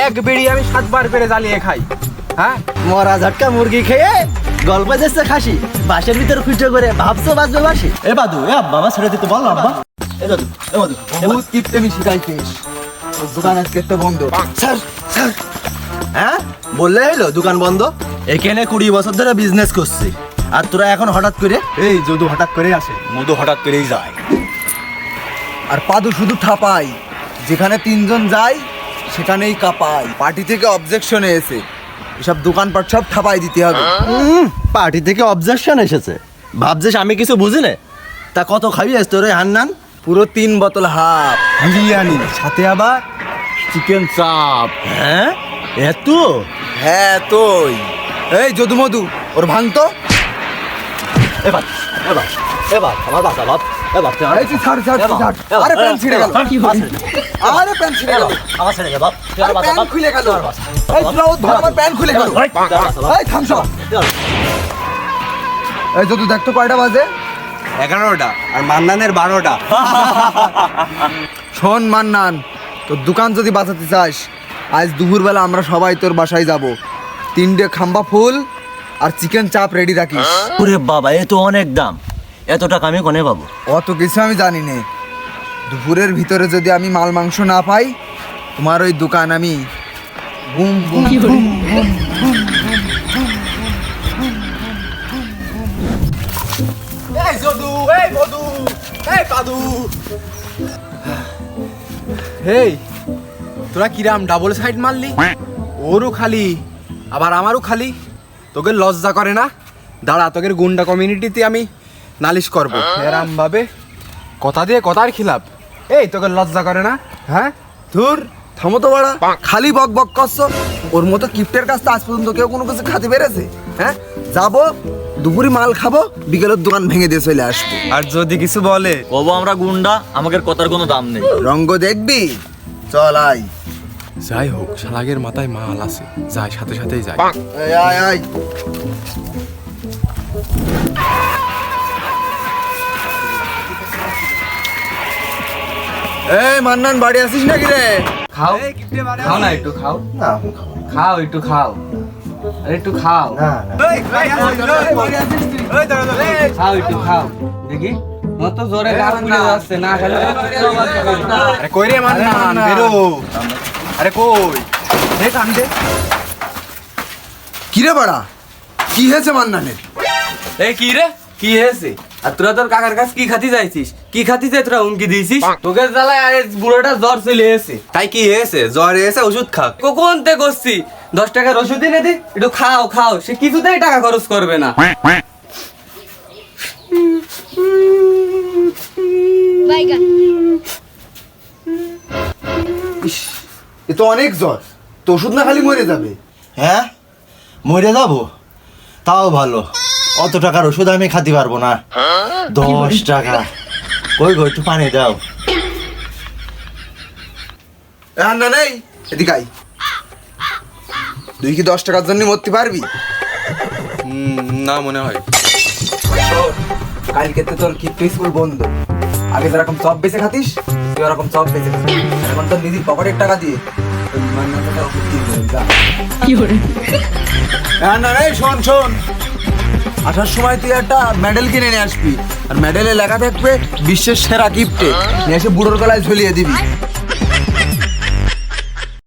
এক বিড়ি আমি 7 বার করে জ্বালিয়ে খাই। হ্যাঁ, মরা ঝটকা মুরগি খেয়ে গল্প যাচ্ছে খাসি, বাসের ভিতর খুঁজে করে ভাবছো বাঁচবে বাসি। এ বাদু, এ আব্বা আমার ছেড়ে দিতে বল আব্বা। এ দাদু, এ বাদু, বহুত কিপটেমি শিখাইছিস। তোর দোকান আজকে তো বন্ধ। স্যার স্যার, হ্যাঁ বললে হলো দোকান বন্ধ? এখানে 20 বছর ধরে বিজনেস করছি, আর তোরা এখন হঠাৎ করে? এই যদু হঠাৎ করে আসে, মধু হঠাৎ করেই যায়। আর পাদু শুধু ঠাপাই, যেখানে 3 জন যায় সেখানেই কাপাই। পার্টি থেকে অবজেকশন এসে এসব দোকানপাট সব ঠাপাই দিতে হবে। পার্টি থেকে অবজেকশন এসেছে, ভাবছিস আমি কিছু বুঝি না? তা কত খাবি আজ তোর হান্নান? পুরো 3 বোতল হাফ বিরিয়ানি সাথে আবার চিকেন চাপ। হ্যাঁ এত? হ্যাঁ তুই এই যদু মধু ওর ভাঙতো। এবার এবার এবার আমার বাসা বাপ, এবার এই তুই ছাড় ছাড় ছাড়। আরে প্যান্ট ছিঁড়ে গেল, আরে প্যান্ট ছিঁড়ে গেল, আমার ছেড়ে যা বাপ, আরে প্যান্ট খুলে গেল। এই তোরা ও ধর, আমার প্যান্ট খুলে গেল। এই থাম সব। এই যদু দেখ তো কয়টা বাজে? 11টা আর মান্নানের 12টা। শোন মান্নান, তোর দোকান যদি বাঁচাতে চাস, আজ দুপুরবেলা আমরা সবাই তোর বাসায় যাব। 3টে খাম্বা ফুল আর চিকেন চাপ রেডি রাখিস। ওরে বাবা, এ তো অনেক দাম, এত টাকা আমি কোনে পাবো? অত কিছু আমি জানি না। দুপুরের ভিতরে যদি আমি মাল মাংস না পাই, তোমার ওই দোকান আমি বুম বুম বুম বুম। এই যদু, এই মধু, এই পাদু। হেই, তোরা কিরাম ডাবল সাইড মারলি? ওরও খালি আবার আমারও খালি। তোকে লজ্জা করে না? দাঁড়া, তোকে গুন্ডা কমিউনিটিতে আমি নালিশ করবো। এরাম ভাবে কথা দিয়ে কথার খিলাপ। এই তোকে লজ্জা করে না? হ্যাঁ, ধুর থামো তো বাড়া, খালি বক বক করছো। ওর মতো কিপ্টের কাছ থেকে আজ পর্যন্ত কেউ কোনো কিছু খাতে পেরেছে? হ্যাঁ, যাবো দুপুরে মাল খাবো, বিকেলের দোকান ভেঙে দিয়ে চলে আসবো। আর যদি কিছু বলে বাবা আমরা গুন্ডা, আমাদের কথার কোনো দাম নেই। রঙ্গ দেখবি? চল আয়। যাই হোক, শালাগের মাথায় মাল আছে, যাই সাথে সাথেই যায়। এই আয় আয়। এই মান্নান, বাড়ি আসিস নাকি রে? খাও, খাও না, একটু খাও না খাও, একটু খাও, আরে একটু খাও, না খাও একটু খাও দেখি। মত জোরে গা ফুলে যাচ্ছে না খেলে। আরে কই রে মান্নান, বেরো। আরে কই দেখ, আমি দে। কি রে বাড়া, কি হয়েছে মান্নানের? এই কি রে, কি হয়েছে? আর তোরা তোর কাকার কাছে কি খাতি যাইছিস? কি খাতি যাই তোরা হুমকি দিয়েছিস? তোকে জ্বালায় আরে বুড়োটা জ্বর চলে এসেছে। তাই কি হয়েছে? জ্বর এসে ওষুধ খা। কখন তে করছি 10 টাকার ওষুধ এনে দি, একটু খাও খাও। সে কিছুতেই টাকা খরচ করবে না। বাইগান ইস, এ তো অনেক জ্বর, তো ওষুধ না খালি মরে যাবে। হ্যাঁ মরে যাবো? তাও ভালো, অত টাকার ওষুধ আমি খাতে পারবো না। 10 টাকা কই গো, একটু পানি দাও। না নেই, এদিকে আই। তুই কি 10 টাকার জন্য মরতে পারবি? না মনে হয়। কালকে তো তোর কিপ্টে স্কুল বন্ধ। আগে যেরকম চপ বেঁচে খাতিস, তুই ওরকম চপ বেঁচে খাতিস। এখন তোর নিজের পকেটের টাকা দিয়ে তোর মান্নানের টাকা ওষুধ কিনতে হবে, যা। না রে, শোন শোন, আসার সময় তুই একটা মেডেল কিনে নিয়ে আসবি, আর মেডেলে লেখা থাকবে বিশ্বের সেরা গিফটে, নিয়ে এসে বুড়োর গলায় ঝুলিয়ে দিবি।